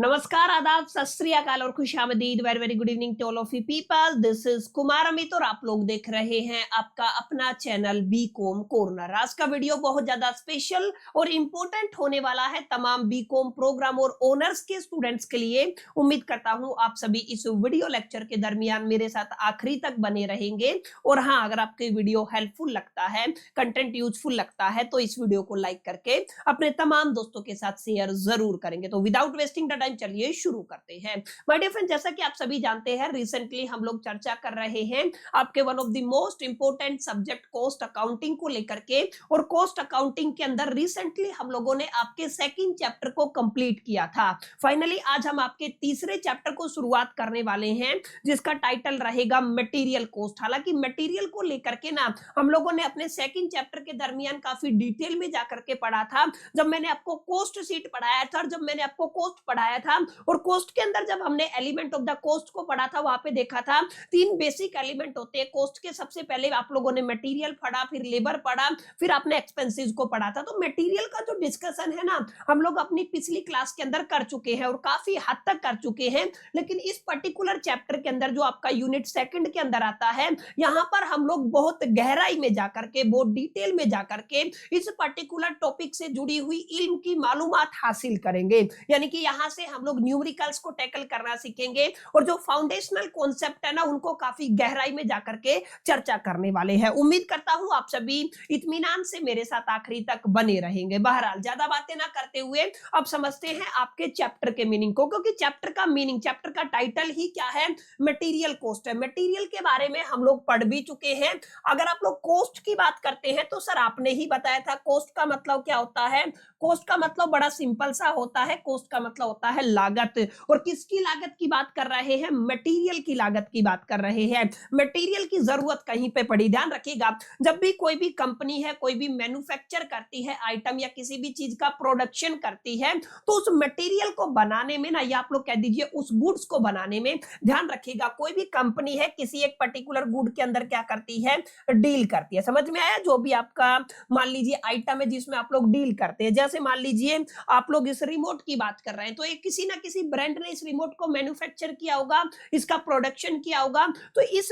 नमस्कार, आदाब, सत श्री अकाल और खुशामदीद। Very very good evening to all of you people. This is Kumar Amit और आप लोग देख रहे हैं आपका अपना चैनल बीकॉम कॉर्नर। आज का वीडियो बहुत ज्यादा स्पेशल और इंपॉर्टेंट होने वाला है तमाम बीकॉम प्रोग्राम और ऑनर्स के स्टूडेंट्स के लिए। उम्मीद करता हूं आप सभी इस वीडियो लेक्चर के दरमियान मेरे साथ आखिरी तक बने रहेंगे। और हाँ, अगर आपको वीडियो हेल्पफुल लगता है, कंटेंट यूजफुल लगता है, तो इस वीडियो को लाइक करके अपने तमाम दोस्तों के साथ शेयर जरूर करेंगे। तो विदाउट वेस्टिंग द टाइम चलिए शुरू करते हैं। माय डियर फ्रेंड, जैसा कि आप सभी जानते हैं, रिसेंटली हम लोग चर्चा कर रहे हैं आपके one of the most important subject cost accounting को लेकर के। और कॉस्ट अकाउंटिंग के अंदर रिसेंटली हम लोगों ने आपके सेकंड चैप्टर को कंप्लीट किया था। फाइनली आज हम आपके तीसरे चैप्टर को शुरुआत करने वाले हैं, जिसका टाइटल रहेगा मटेरियल कॉस्ट। हालांकि मटेरियल को लेकर के ना हम लोगों ने अपने सेकंड चैप्टर के दरमियान काफी डिटेल में जाकर के पढ़ा था। जब मैंने आपको कॉस्ट शीट पढ़ाया था और जब मैंने आपको कॉस्ट पढ़ाया था, और कॉस्ट के अंदर जब हमने एलिमेंट ऑफ द कॉस्ट को पढ़ा था, वहां पे देखा था तीन बेसिक एलिमेंट होते हैं कॉस्ट के। सबसे पहले आप लोगों ने मटेरियल पढ़ा, फिर लेबर पढ़ा, फिर आपने एक्सपेंसेस को पढ़ा था। तो मटेरियल का जो डिस्कशन है ना, हम लोग अपनी पिछली क्लास के अंदर कर चुके हैं और काफी हद तक कर चुके हैं। लेकिन इस पर्टिकुलर चैप्टर के अंदर जो आपका यूनिट सेकंड के अंदर आता है, यहाँ पर हम लोग बहुत गहराई में जाकर के, बहुत डिटेल में जाकर के इस पर्टिकुलर टॉपिक से जुड़ी हुई इल्म की मालूमात हासिल करेंगे। यानी कि यहाँ से हम लोग न्यूमेरिकल्स को टैकल करना सीखेंगे और जो फाउंडेशनल कॉन्सेप्ट है ना, उनको काफी गहराई में जाकर के चर्चा करने वाले हैं। उम्मीद करता हूं आप सभी इत्मीनान से मेरे साथ आखिरी तक बने रहेंगे। बहरहाल ज्यादा बातें ना करते हुए अब समझते हैं आपके चैप्टर के मीनिंग को, क्योंकि चैप्टर का मीनिंग, चैप्टर का टाइटल ही क्या है, मटेरियल कॉस्ट है। मटेरियल के बारे में हम लोग पढ़ भी चुके हैं। अगर आप लोग कॉस्ट की बात करते हैं तो सर आपने ही बताया था कॉस्ट का मतलब क्या होता है। कॉस्ट का मतलब बड़ा सिंपल सा होता है, कॉस्ट का मतलब होता है लागत। और किसकी लागत की बात कर रहे हैं? मटेरियल की लागत की बात कर रहे हैं। मटेरियल की जरूरत कहीं पे पड़ी, ध्यान रखिएगा। जब भी कोई भी कंपनी है, कोई भी मैन्युफैक्चर करती है आइटम या किसी भी चीज का प्रोडक्शन करती है, तो उस मटेरियल को बनाने में ना, या आप लोग कह दीजिए उस गुड्स को बनाने में, ध्यान रखिएगा, कोई भी कंपनी है किसी एक पर्टिकुलर गुड के अंदर क्या करती है, डील करती है। समझ में आया? जो भी आपका मान लीजिए आइटम है जिसमें आप लोग डील करते हैं। जैसे मान लीजिए आप लोग इस रिमोट की बात कर रहे हैं, तो एक किसी ना किसी ब्रांड ने इस रिमोट को मैन्युफैक्चर किया होगा, इसका प्रोडक्शन किया होगा। तो इस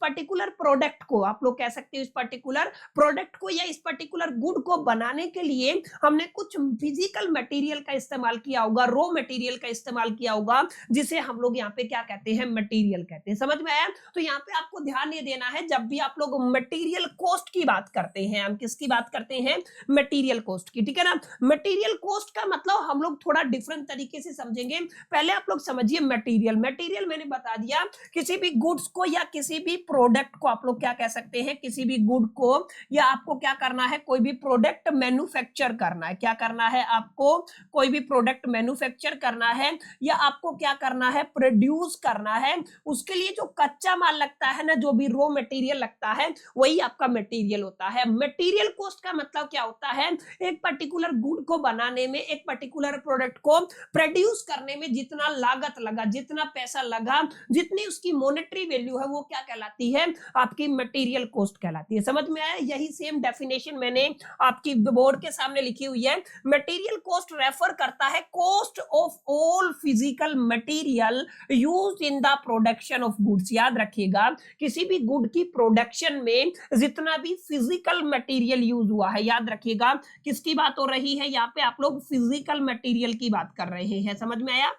पर्टिकुलर प्रोडक्ट को आप लोग कह सकते हैं, इस पर्टिकुलर प्रोडक्ट को या इस पर्टिकुलर गुड को बनाने के लिए हमने कुछ फिजिकल मटेरियल का इस्तेमाल किया होगा, रॉ मटेरियल का इस्तेमाल किया होगा, जिसे हम लोग यहाँ पे क्या कहते हैं, मटेरियल कहते हैं। समझ में आया? तो यहाँ पे आपको ध्यान ये देना है, जब भी आप लोग मटेरियल कॉस्ट की बात करते हैं, हम किसकी बात करते हैं? मटेरियल कॉस्ट की, ठीक है ना। मटेरियल कॉस्ट का मतलब हम लोग थोड़ा डिफरेंट तरीके से समझेंगे। पहले आप लोग समझिए मटेरियल। मटेरियल मैंने बता दिया, किसी भी गुड्स को या किसी भी प्रोडक्ट को आप लोग क्या कह सकते हैं, किसी भी गुड को, या आपको क्या करना है, कोई भी प्रोडक्ट मैन्युफैक्चर करना है। क्या करना है आपको? कोई भी प्रोडक्ट मैन्युफैक्चर करना है, या आपको क्या करना है, प्रोड्यूस करना है। उसके लिए जो कच्चा माल लगता है ना, जो भी रॉ मटेरियल लगता है, वही आपका मटेरियल होता है। मटेरियल कॉस्ट का मतलब क्या होता है? एक पर्टिकुलर गुड को बनाने में, एक पर्टिकुलर प्रोडक्ट को प्रोड्यूस करने में जितना लागत लगा, जितना पैसा लगा, जितनी उसकी मॉनेटरी वैल्यू है, वो क्या कहलाती है? आपकी मटेरियल कॉस्ट कहलाती है। समझ में आया? यही सेम डेफिनेशन मैंने आपकी बोर्ड के सामने लिखी हुई है। मटेरियल कॉस्ट रेफर करता है cost of all physical material used in the production of goods. याद रखिएगा, किसी भी गुड की प्रोडक्शन में जितना भी फिजिकल मटेरियल यूज हुआ है, याद रखिएगा किसकी बात हो रही है यहाँ पे? आप लोग फिजिकल मटेरियल की बात कर रहे हैं। समझ में आया?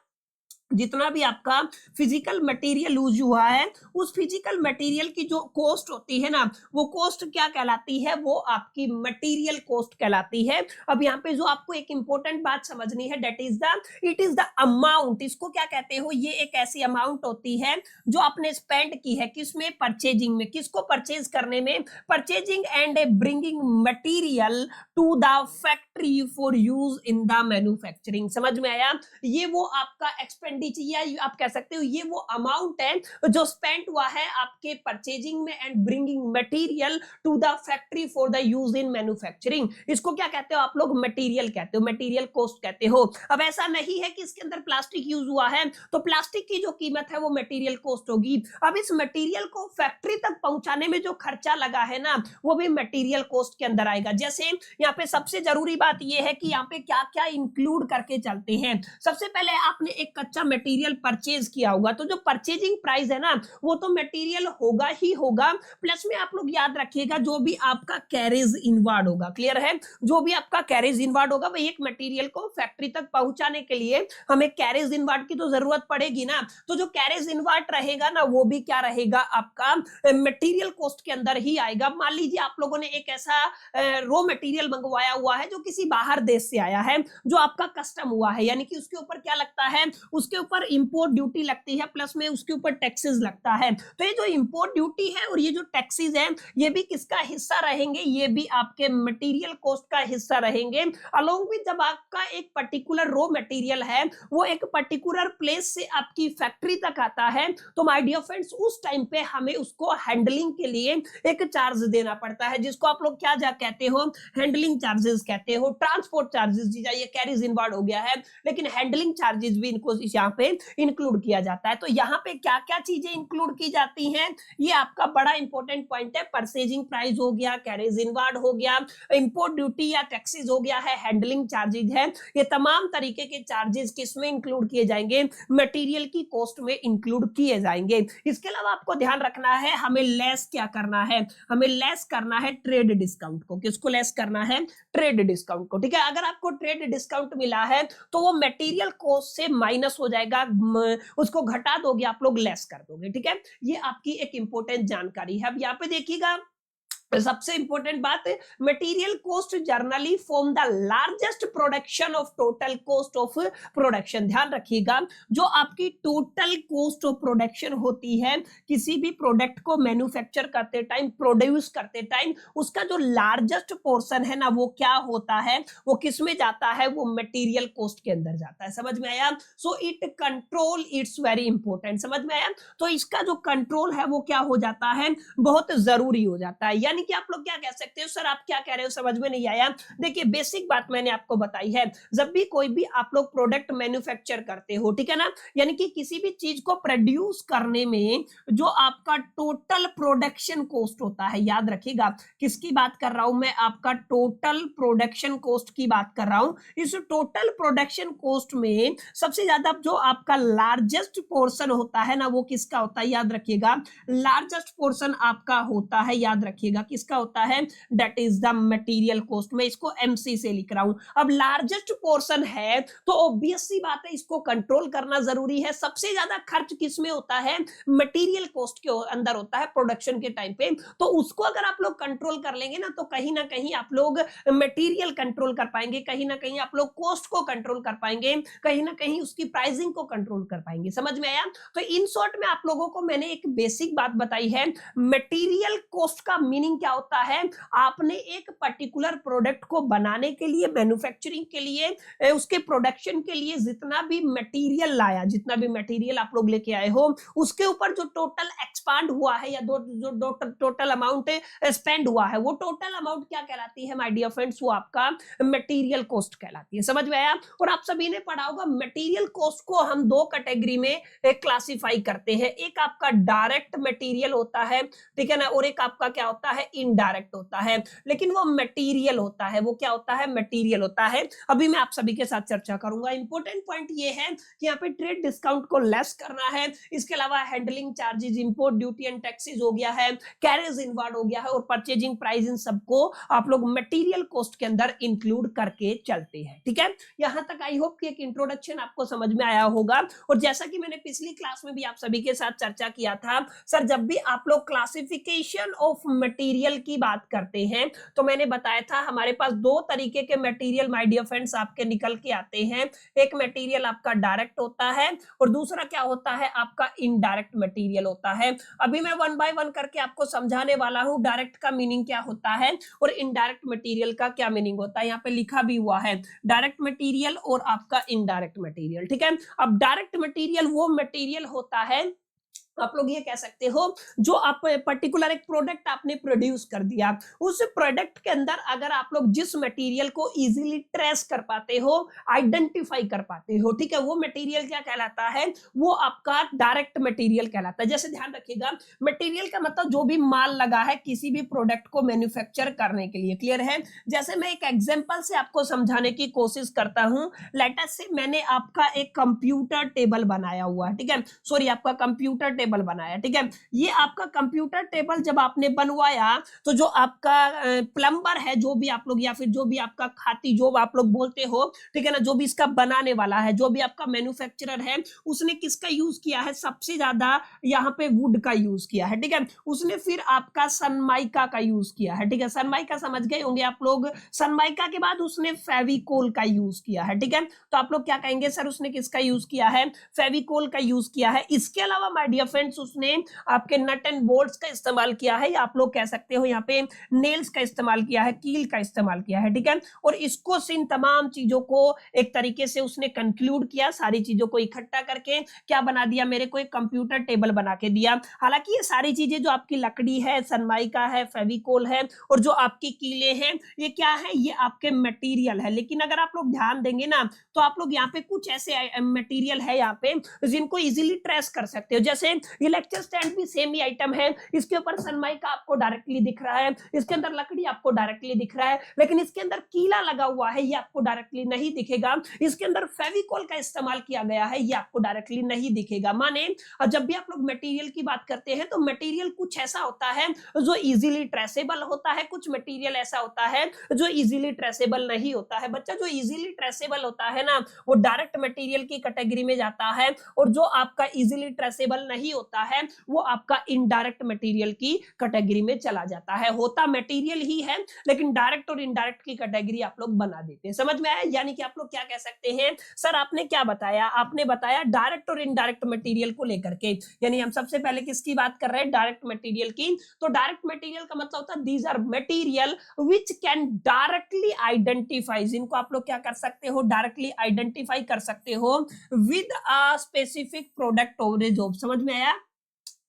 जितना भी आपका फिजिकल मटेरियल यूज हुआ है, उस फिजिकल मटेरियल की जो कॉस्ट होती है ना, वो कॉस्ट क्या कहलाती है? वो आपकी मटेरियल कॉस्ट कहलाती है। अब यहाँ पे जो आपको एक इंपॉर्टेंट बात समझनी है, that is it is the amount. इसको क्या कहते हो? ये एक ऐसी अमाउंट होती है जो आपने स्पेंड की है, किसमें? परचेजिंग में। किसको परचेज करने में? Purchasing and bringing material to the factory for use in the manufacturing. समझ में आया? ये वो आपका एक्सपेंडिचर एक्सपेंडिचर, या आप कह सकते हो ये वो अमाउंट है जो स्पेंड हुआ है आपके परचेजिंग में and bringing material to the factory for the use in manufacturing. इसको क्या कहते हो आप लोग? मटेरियल कहते हो, मटेरियल कॉस्ट कहते हो। अब ऐसा नहीं है कि इसके अंदर प्लास्टिक यूज हुआ है तो प्लास्टिक की जो कीमत है वो मटेरियल कॉस्ट होगी। अब इस मटेरियल को फैक्ट्री तक पहुंचाने में जो खर्चा लगा है ना वो भी मटेरियल कॉस्ट के अंदर आएगा। जैसे यहाँ पे सबसे जरूरी बात ये है कि यहाँ पे क्या क्या इंक्लूड करके चलते हैं। सबसे पहले आपने एक कच्चा मटेरियल परचेज किया होगा तो जो परचेजिंग प्राइस है ना वो तो मटेरियल होगा ही होगा, प्लस में आप लोग याद रखिएगा जो भी आपका कैरेज इनवर्ड होगा, क्लियर है, जो भी आपका कैरेज इनवर्ड होगा वही एक मटेरियल को फैक्ट्री तक पहुंचाने के लिए हमें कैरेज इनवर्ड की तो जरूरत पड़ेगी ना। तो जो कैरेज इनवर्ड रहेगा ना वो भी क्या रहेगा? आपका मटेरियल कॉस्ट के अंदर ही आएगा। मान लीजिए आप लोगों ने एक ऐसा रॉ मटेरियल मंगवाया हुआ है जो किसी बाहर देश से आया है, जो आपका कस्टम हुआ है, यानी कि उसके ऊपर क्या लगता है? उसके ऊपर इंपोर्ट ड्यूटी लगती है, प्लस में उसके ऊपर टैक्सेस लगता है। तो ये जो इंपोर्ट ड्यूटी है और ये जो टैक्सेस है ये भी किसका हिस्सा रहेंगे? ये भी आपके मटेरियल कॉस्ट का हिस्सा रहेंगे। अलोंग विद जब आपका एक पर्टिकुलर रॉ मटेरियल है वो एक पर्टिकुलर प्लेस से आपकी फैक्ट्री तक आता है तो माय डियर फ्रेंड्स उस टाइम पे हमें उसको हैंडलिंग के लिए एक चार्ज देना पड़ता है, जिसको आप लोग क्या कहते हो? हैंडलिंग चार्जेस कहते हो। ट्रांसपोर्ट चार्जेस, ये कैरीज इनवर्ड हो गया है, लेकिन हैंडलिंग चार्जेस भी इनको यहाँ पे इंक्लूड किया जाता है। तो यहाँ पे क्या क्या चीजें इंक्लूड की जाती हैं ये आपका बड़ा इंपॉर्टेंट पॉइंट है। परचेजिंग प्राइस हो गया, कैरेज इनवर्ड हो गया, इंपोर्ट ड्यूटी या टैक्सेस हो गया है, हैंडलिंग चार्जेस है, ये तमाम तरीके के चार्जेस किसमें इंक्लूड किए जाएंगे? मटेरियल की कॉस्ट में इंक्लूड किए जाएंगे। इसके अलावा आपको ध्यान रखना है हमें लेस क्या करना है? हमें लेस करना है ट्रेड डिस्काउंट को। किसको लेस करना है? ट्रेड डिस्काउंट को। ठीक है, अगर आपको ट्रेड डिस्काउंट मिला है तो वो मटेरियल कॉस्ट से माइनस हो जाएगा, उसको घटा दोगे आप लोग, लेस कर दोगे। ठीक है, ये आपकी एक इंपॉर्टेंट जानकारी है। अब यहाँ पे देखिएगा सबसे इंपॉर्टेंट बात है, material cost generally form the largest production of total cost of production. ध्यान रखिएगा जो आपकी टोटल कॉस्ट ऑफ प्रोडक्शन होती है किसी भी प्रोडक्ट को मैन्युफैक्चर करते टाइम, प्रोड्यूस करते टाइम, उसका जो लार्जेस्ट पोर्शन है ना वो क्या होता है? वो किस में जाता है? वो मटेरियल कॉस्ट के अंदर जाता है। समझ में आया? So it control, it's very important. समझ में आया? तो इसका जो कंट्रोल है वो क्या हो जाता है? बहुत जरूरी हो जाता है। यानी कि आप लोग क्या कह सकते हो? सर आप क्या कह रहे हो, समझ में नहीं आया। देखिए बेसिक बात मैंने आपको बताई है, जब भी कोई भी आप लोग प्रोडक्ट मैन्युफैक्चर करते हो, ठीक है ना, यानी कि किसी भी चीज को प्रोड्यूस करने में जो आपका टोटल प्रोडक्शन कॉस्ट होता है, याद रखिएगा किसकी बात कर रहा हूं मैं? आपका टोटल प्रोडक्शन कॉस्ट की बात कर रहा हूं। इस टोटल प्रोडक्शन कॉस्ट में सबसे ज्यादा जो आपका लार्जेस्ट पोर्शन होता है ना वो किसका होता है? याद रखिएगा लार्जेस्ट पोर्शन आपका होता है, याद रखिएगा किसका होता है? That is the material cost. मैं इसको एमसी से लिख रहा हूं। अब लार्जेस्ट पोर्शन है तो ऑब्वियस सी बात है इसको कंट्रोल करना जरूरी है। सबसे ज्यादा खर्च किसमें होता है? मटेरियल कॉस्ट के अंदर होता है प्रोडक्शन के टाइम पे। तो उसको अगर आप लोग कंट्रोल कर लेंगे ना तो कहीं ना कहीं आप लोग मटेरियल कंट्रोल कर पाएंगे, कहीं ना कहीं आप लोग कॉस्ट को कंट्रोल कर पाएंगे, कहीं ना कहीं उसकी प्राइसिंग को कंट्रोल कर पाएंगे। समझ में आया? तो इन शॉर्ट में आप लोगों को मैंने एक बेसिक बात बताई है। मटेरियल कॉस्ट का मीनिंग क्या होता है? आपने एक पर्टिकुलर प्रोडक्ट को बनाने के लिए, मैन्युफैक्चरिंग के लिए, उसके प्रोडक्शन के लिए जितना भी मटेरियल लाया, जितना भी मटेरियल आप लोग लेके आए हो, उसके ऊपर जो टोटल एक्सपांड हुआ है या जो टोटल अमाउंट स्पेंड हुआ है, वो टोटल अमाउंट क्या कहलाती है माय डियर फ्रेंड्स? वो आपका मटेरियल कॉस्ट कहलाती है। समझ में आया? और आप सभी ने पढ़ा होगा मटेरियल कॉस्ट को हम दो कैटेगरी में क्लासिफाई करते हैं। एक आपका डायरेक्ट मटेरियल होता है, ठीक है ना, और एक आपका क्या होता है? इनडायरेक्ट होता है, लेकिन वो मटेरियल होता है। वो क्या होता है? मटेरियल होता है। अभी मैं आप सभी के साथ चर्चा करूंगा। इंपॉर्टेंट पॉइंट ये है कि यहाँ पे ट्रेड डिस्काउंट को लेस करना है, इसके अलावा handling charges, import duty and taxes हो गया है, कैरेज इनवर्ड हो गया है, और परचेजिंग प्राइस, इन सबको आप लोग मटेरियल कॉस्ट के अंदर इंक्लूड करके चलते हैं। ठीक है, यहां तक आई होप कि एक इंट्रोडक्शन आपको समझ में आया होगा। और जैसा कि मैंने पिछली क्लास में भी आप सभी के साथ चर्चा किया था, सर जब भी आप लोग क्लासिफिकेशन ऑफ मटेरियल मटेरियल की बात करते हैं तो मैंने बताया था हमारे पास दो तरीके के मटेरियल माय डियर फ्रेंड्स आपके निकल के आते हैं। एक मटेरियल आपका डायरेक्ट होता है और दूसरा क्या होता है आपका इनडायरेक्ट मटेरियल होता है। अभी मैं वन बाय वन करके आपको समझाने वाला हूं डायरेक्ट का मीनिंग क्या होता है और इनडायरेक्ट मटेरियल का क्या मीनिंग होता है। यहाँ पे लिखा भी हुआ है डायरेक्ट मटेरियल और आपका इनडायरेक्ट मटेरियल, ठीक है। अब डायरेक्ट मटेरियल वो मटेरियल होता है, आप लोग ये कह सकते हो जो आप पर्टिकुलर एक प्रोडक्ट आपने प्रोड्यूस कर दिया, उस प्रोडक्ट के अंदर अगर आप लोग जिस मटेरियल को इजीली ट्रेस कर पाते हो, आइडेंटिफाई कर पाते हो, ठीक है, वो मटेरियल क्या कहलाता है, वो आपका डायरेक्ट मटेरियल कहलाता है। जैसे ध्यान रखिएगा मटेरियल का मतलब जो भी माल लगा है किसी भी प्रोडक्ट को मैन्युफैक्चर करने के लिए, क्लियर है। जैसे मैं एक एग्जांपल से आपको समझाने की कोशिश करता हूं, लेट अस से मैंने आपका एक कंप्यूटर टेबल बनाया हुआ है, ठीक है, सॉरी आपका कंप्यूटर टेबल बनाया, ठीक है। ये आपका कंप्यूटर टेबल जब आपने बनवाया तो जो आपका प्लम्बर है, जो भी आप लोग या फिर जो भी आपका खाती जो आप लोग बोलते हो, ठीक है ना, जो भी इसका बनाने वाला है, जो भी आपका मैन्युफैक्चरर है, उसने किसका यूज किया है, सबसे ज्यादा यहाँ पे वुड का यूज किया है, ठीक है। उसने फिर आपका सनमाइका का यूज किया है, ठीक है, सनमाइका समझ गए होंगे आप लोग। सनमाइका के बाद उसने फेविकोल का यूज किया है, ठीक है। तो आप लोग क्या कहेंगे सर उसने किसका यूज किया है, फेविकोल का यूज किया है। इसके अलावा माय डियर फ्रेंड्स उसने आपके नट एंड बोल्ट्स का इस्तेमाल किया है, या आप लोग कह सकते हो यहाँ पे नेल्स का इस्तेमाल किया है, कील का इस्तेमाल किया है, ठीक है। और इसको इन तमाम चीजों को एक तरीके से उसने कंक्लूड किया, सारी चीजों को इकट्ठा करके क्या बना दिया, मेरे को एक कंप्यूटर टेबल बना के दिया। हालांकि ये सारी चीजें जो आपकी लकड़ी है, सनमाइका है, फेविकोल है और जो आपकी कीले हैं, ये क्या है, ये आपके मटेरियल है। लेकिन अगर आप लोग ध्यान देंगे ना तो आप लोग यहाँ पे कुछ ऐसे मटेरियल है यहाँ पे जिनको इजीली ट्रेस कर सकते हो। जैसे ये लेक्चर स्टैंड भी सेम ही आइटम है, इसके ऊपर सनमाइका आपको डायरेक्टली दिख रहा है, इसके अंदर लकड़ी आपको डायरेक्टली दिख रहा है, लेकिन इसके अंदर कीला लगा हुआ है, ये आपको डायरेक्टली नहीं दिखेगा। इसके अंदर फेविकोल का इस्तेमाल किया गया है, ये आपको डायरेक्टली नहीं दिखेगा। माने जब भी आप लोग मटेरियल की बात करते हैं तो मटेरियल कुछ ऐसा होता है जो इजीली ट्रेसेबल होता है, कुछ मटेरियल ऐसा होता है जो इजीली ट्रेसेबल नहीं होता है। बच्चा जो इजीली ट्रेसेबल होता है ना वो डायरेक्ट मटेरियल की कैटेगरी में जाता है, और जो आपका इजीली ट्रेसेबल नहीं होता है वो आपका इनडायरेक्ट मटेरियल की कैटेगरी में चला जाता है। होता मटेरियल ही है लेकिन डायरेक्ट और इनडायरेक्ट की कैटेगरी आप लोग बना देते हैं। समझ में आया? यानी कि आप लोग क्या कह सकते हैं, सर आपने क्या बताया, आपने बताया डायरेक्ट और इनडायरेक्ट मटेरियल को लेकर के, यानी हम सबसे पहले किसकी बात कर रहे हैं, डायरेक्ट मटेरियल की। तो डायरेक्ट मटेरियल का मतलब होता है these are material which can directly identify, जिनको आप लोग क्या कर सकते हो, डायरेक्टली आइडेंटिफाई कर सकते हो विद अ स्पेसिफिक प्रोडक्ट और जॉब। समझ में आया?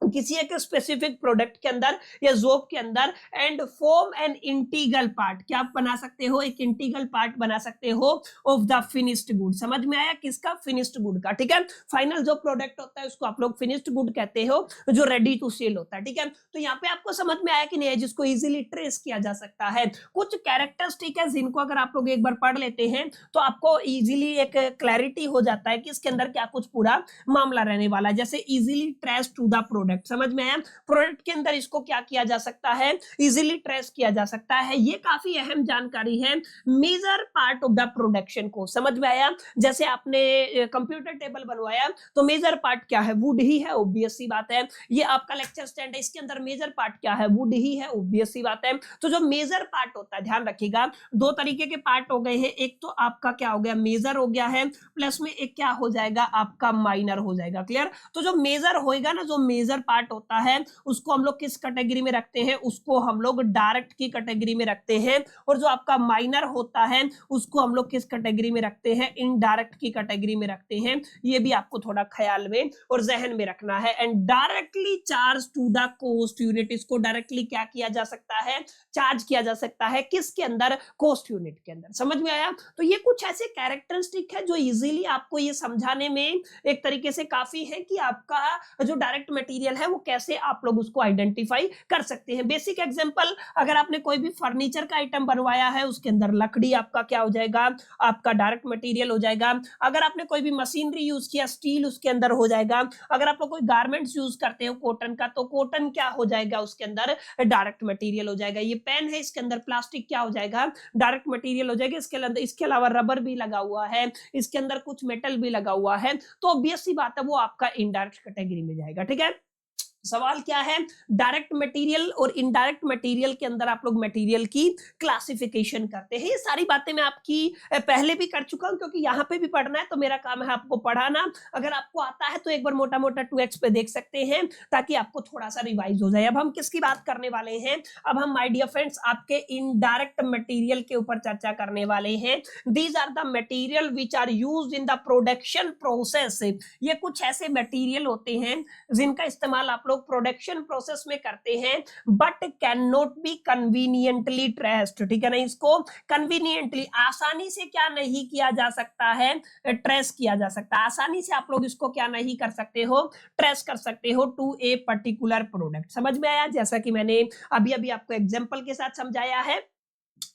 किसी एक स्पेसिफिक प्रोडक्ट के अंदर या जॉब के अंदर and form an integral part, क्या आप बना सकते हो, एक इंटीग्रल पार्ट बना सकते हो ऑफ द फिनिश्ड गुड। समझ में आया? किसका, फिनिश्ड गुड का, ठीक है। फाइनल जो प्रोडक्ट होता है उसको आप लोग फिनिश्ड गुड कहते हो, जो रेडी टू सेल होता है, ठीक है। तो यहाँ पे आपको समझ में आया कि नहीं, जिसको इजीली ट्रेस किया जा सकता है। कुछ कैरेक्टरिस्टिक है जिनको अगर आप लोग एक बार पढ़ लेते हैं तो आपको इजीली एक क्लैरिटी हो जाता है कि इसके अंदर क्या कुछ पूरा मामला रहने वाला है। जैसे easily trace to the product, समझ में आया? प्रोडक्ट के अंदर इसको क्या किया जा सकता है, इजीली ट्रेस किया जा सकता है। ये काफी अहम जानकारी है major part of the production को। समझ में आया? जैसे आपने कंप्यूटर टेबल बनवाया तो मेजर पार्ट क्या है, वुड ही है, ऑब्वियस सी बात है। ये आपका लेक्चर स्टैंड है, इसके अंदर मेजर पार्ट क्या है, वुड ही है, ऑब्वियस सी बात है। तो जो मेजर पार्ट होता है, ध्यान रखिएगा दो तरीके के पार्ट हो गए हैं, एक तो आपका क्या हो गया, मेजर हो गया है, प्लस में एक क्या हो जाएगा, आपका माइनर हो जाएगा। क्लियर? तो जो मेजर होएगा ना, जो मेजर पार्ट होता है उसको हम लोग किस कैटेगरी में रखते हैं, उसको हम लोग डायरेक्ट की कैटेगरी में रखते हैं। और जो आपका माइनर होता है उसको हम लोग किस कैटेगरी में रखते हैं, इनडायरेक्ट की कैटेगरी में रखते हैं। ये भी आपको थोड़ा ख्याल में और जहन में रखना है। And directly charge to the cost unit, इसको डायरेक्टली क्या किया जा सकता है, चार्ज किया जा सकता है, किसके अंदर, कॉस्ट यूनिट के अंदर। समझ में आया? तो ये कुछ ऐसे कैरेक्टरिस्टिक है जो इजीली आपको ये समझाने में एक तरीके से काफी है कि आपका जो डायरेक्ट मटेरियल है वो कैसे आप लोग उसको आइडेंटिफाई कर सकते हैं। बेसिक एग्जांपल, अगर आपने कोई भी फर्नीचर का आइटम बनवाया है उसके अंदर लकड़ी आपका क्या हो जाएगा, आपका डायरेक्ट मटेरियल हो जाएगा। अगर आपने कोई भी मशीनरी यूज किया, स्टील उसके अंदर हो जाएगा। अगर आप लोग कोई गारमेंट्स यूज करते हो कॉटन का, तो कॉटन क्या हो जाएगा, उसके अंदर डायरेक्ट मटेरियल हो जाएगा। ये पेन है, इसके अंदर प्लास्टिक क्या हो जाएगा, डायरेक्ट मटेरियल हो जाएगा। इसके अलावा रबर भी लगा हुआ है, इसके अंदर कुछ मेटल भी लगा हुआ है, तो ऑब्वियस सी बात है वो आपका इनडायरेक्ट कैटेगरी में जाएगा। ठीक है? सवाल क्या है, डायरेक्ट मटेरियल और इनडायरेक्ट मटेरियल के अंदर आप लोग मटेरियल की क्लासिफिकेशन करते हैं। ये सारी बातें मैं आपकी पहले भी कर चुका हूं, क्योंकि यहाँ पे भी पढ़ना है तो मेरा काम है आपको पढ़ाना। अगर आपको आता है तो एक बार मोटा मोटा 2x पे देख सकते हैं, ताकि आपको थोड़ा सा रिवाइज हो जाए। अब हम किसकी बात करने वाले हैं, अब हम माय डियर फ्रेंड्स आपके इनडायरेक्ट मटेरियल के ऊपर चर्चा करने वाले हैं। These are the material which are used in the production process. ये कुछ ऐसे मटेरियल होते हैं जिनका इस्तेमाल आप लोग प्रोडक्शन प्रोसेस में करते हैं, but can not be conveniently traced. ठीक है ना, इसको कन्वीनियंटली आसानी से क्या नहीं किया जा सकता है, ट्रेस किया जा सकता है। आसानी से आप लोग इसको क्या नहीं कर सकते हो, ट्रेस कर सकते हो टू ए पर्टिकुलर प्रोडक्ट। समझ में आया, जैसा कि मैंने अभी अभी आपको एग्जांपल के साथ समझाया है,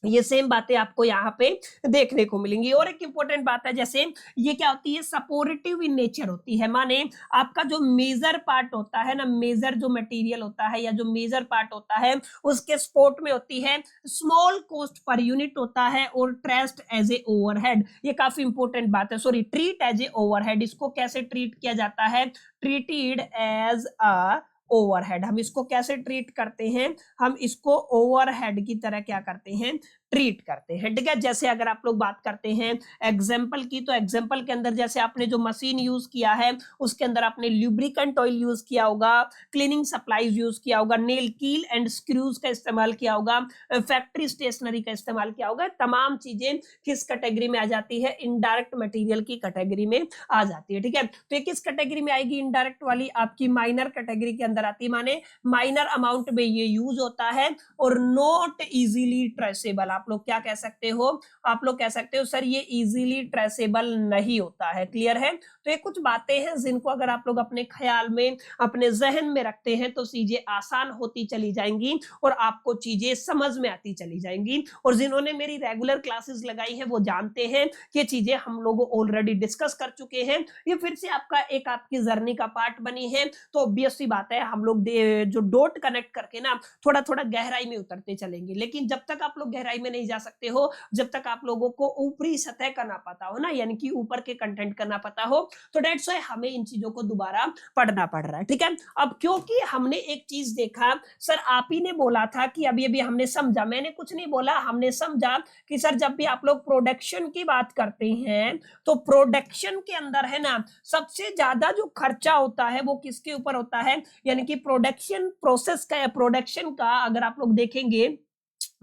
ये सेम बातें आपको यहाँ पे देखने को मिलेंगी। और एक इंपॉर्टेंट बात है, जैसे ये क्या होती है, सपोर्टिव इन नेचर होती है। माने आपका जो मेजर पार्ट होता है ना, मेजर जो मटेरियल होता है या जो मेजर पार्ट होता है उसके सपोर्ट में होती है, स्मॉल कॉस्ट पर यूनिट होता है और ट्रेस्ड एज ए ओवरहेड। ये काफी इंपॉर्टेंट बात है, sorry, treat as a overhead. इसको कैसे ट्रीट किया जाता है, ट्रीटेड एज अ ओवरहेड। हम इसको कैसे ट्रीट करते हैं, हम इसको ओवरहेड की तरह क्या करते हैं, ट्रीट करते हैं। ठीक है, जैसे अगर आप लोग बात करते हैं एग्जाम्पल की, तो एग्जाम्पल के अंदर जैसे आपने जो मशीन यूज किया है उसके अंदर आपने ल्यूब्रिकेंट ऑयल यूज किया होगा, क्लीनिंग सप्लाईज यूज किया होगा, नेल कील एंड स्क्रूज का इस्तेमाल किया होगा, फैक्ट्री स्टेशनरी का इस्तेमाल किया होगा। तमाम चीजें किस कैटेगरी में आ जाती है, इनडायरेक्ट मटेरियल की कैटेगरी में आ जाती है। ठीक है, तो ये किस कैटेगरी में आएगी, इनडायरेक्ट वाली आपकी माइनर कैटेगरी के अंदर आती है। माने माइनर अमाउंट में ये यूज होता है और नॉट इजीली ट्रेसेबल। आप लोग क्या कह सकते हो, आप लोग कह सकते हो सर ये इजीली ट्रेसेबल नहीं होता है। क्लियर है, तो ये कुछ बातें हैं जिनको अगर आप लोग अपने ख्याल में, अपने जहन में रखते हैं तो चीजें आसान होती चली जाएंगी और आपको चीजें समझ में आती चली जाएंगी। और जिन्होंने मेरी रेगुलर क्लासेस लगाई है वो जानते हैं कि चीजें हम लोग ऑलरेडी डिस्कस कर चुके हैं। ये फिर से आपका एक आपकी जर्नी का पार्ट बनी है, तो ऑब्वियस सी बात है हम लोग जो डॉट कनेक्ट करके ना थोड़ा थोड़ा गहराई में उतरते चलेंगे। लेकिन जब तक आप लोग गहराई में नहीं जा सकते हो, जब तक आप लोगों को ऊपरी सतह का ना पता हो ना, यानी कि ऊपर के कंटेंट का ना पता हो, तो डेट्स व्हाई हमें इन चीजों को दोबारा पढ़ना पड़ रहा है। ठीक है, अब क्योंकि हमने एक चीज देखा, सर आप ही ने बोला था कि अभी अभी हमने समझा, मैंने कुछ नहीं बोला, हमने समझा कि सर जब भी आप लोग प्रोडक्शन की बात करते हैं तो प्रोडक्शन के अंदर है ना सबसे ज्यादा जो खर्चा होता है वो किसके ऊपर होता है, यानी कि प्रोडक्शन प्रोसेस का, प्रोडक्शन का अगर आप लोग देखेंगे,